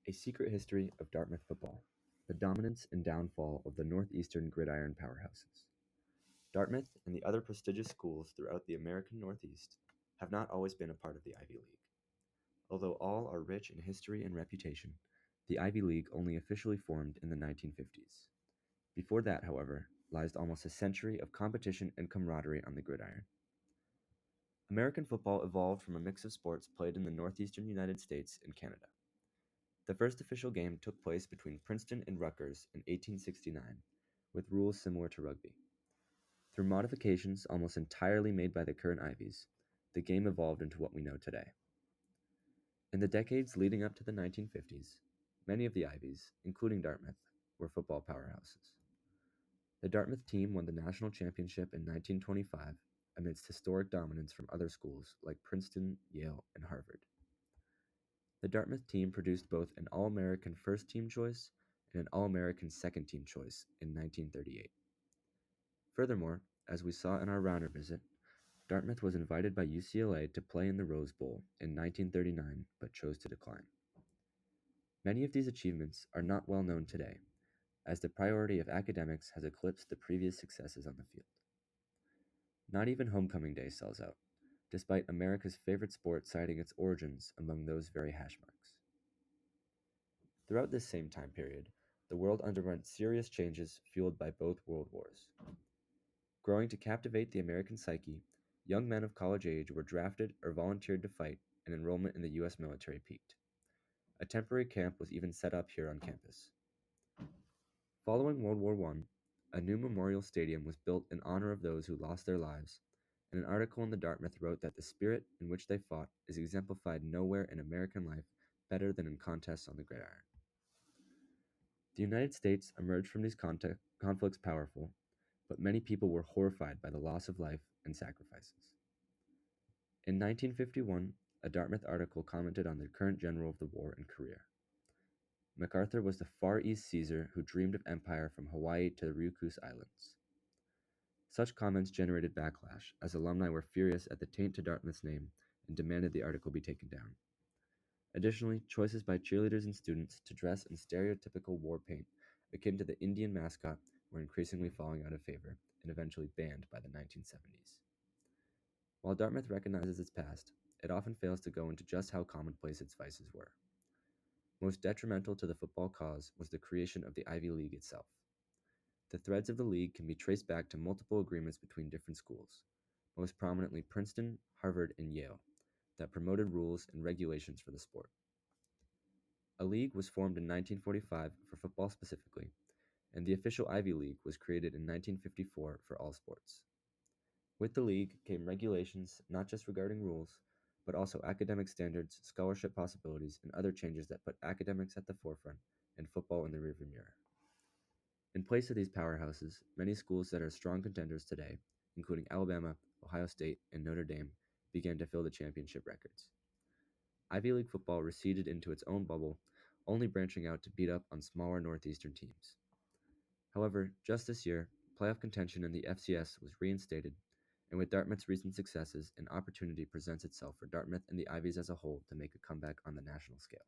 A Secret History of Dartmouth Football: The Dominance and Downfall of the Northeastern Gridiron Powerhouses. Dartmouth and the other prestigious schools throughout the American Northeast have not always been a part of the Ivy League. Although all are rich in history and reputation, the Ivy League only officially formed in the 1950s. Before that, however, lies almost a century of competition and camaraderie on the gridiron. American football evolved from a mix of sports played in the northeastern United States and Canada. The first official game took place between Princeton and Rutgers in 1869, with rules similar to rugby. Through modifications almost entirely made by the current Ivies, the game evolved into what we know today. In the decades leading up to the 1950s, many of the Ivies, including Dartmouth, were football powerhouses. The Dartmouth team won the national championship in 1925 amidst historic dominance from other schools like Princeton, Yale, and Harvard. The Dartmouth team produced both an All-American first team choice and an All-American second team choice in 1938. Furthermore, as we saw in our rounder visit, Dartmouth was invited by UCLA to play in the Rose Bowl in 1939 but chose to decline. Many of these achievements are not well known today, as the priority of academics has eclipsed the previous successes on the field. Not even homecoming day sells out, despite America's favorite sport citing its origins among those very hash marks. Throughout this same time period, the world underwent serious changes fueled by both world wars. Growing to captivate the American psyche, young men of college age were drafted or volunteered to fight, and enrollment in the U.S. military peaked. A temporary camp was even set up here on campus. Following World War I, a new memorial stadium was built in honor of those who lost their lives, and an article in the Dartmouth wrote that the spirit in which they fought is exemplified nowhere in American life better than in contests on the gridiron. The United States emerged from these conflicts powerful, but many people were horrified by the loss of life and sacrifices. In 1951, a Dartmouth article commented on the current general of the war and career. MacArthur was the Far East Caesar who dreamed of empire from Hawaii to the Ryukyu Islands. Such comments generated backlash, as alumni were furious at the taint to Dartmouth's name and demanded the article be taken down. Additionally, choices by cheerleaders and students to dress in stereotypical war paint akin to the Indian mascot were increasingly falling out of favor and eventually banned by the 1970s. While Dartmouth recognizes its past, it often fails to go into just how commonplace its vices were. Most detrimental to the football cause was the creation of the Ivy League itself. The threads of the league can be traced back to multiple agreements between different schools, most prominently Princeton, Harvard, and Yale, that promoted rules and regulations for the sport. A league was formed in 1945 for football specifically, and the official Ivy League was created in 1954 for all sports. With the league came regulations not just regarding rules, but also academic standards, scholarship possibilities, and other changes that put academics at the forefront and football in the rearview mirror. In place of these powerhouses, many schools that are strong contenders today, including Alabama, Ohio State, and Notre Dame, began to fill the championship records. Ivy League football receded into its own bubble, only branching out to beat up on smaller Northeastern teams. However, just this year, playoff contention in the FCS was reinstated, and with Dartmouth's recent successes, an opportunity presents itself for Dartmouth and the Ivies as a whole to make a comeback on the national scale.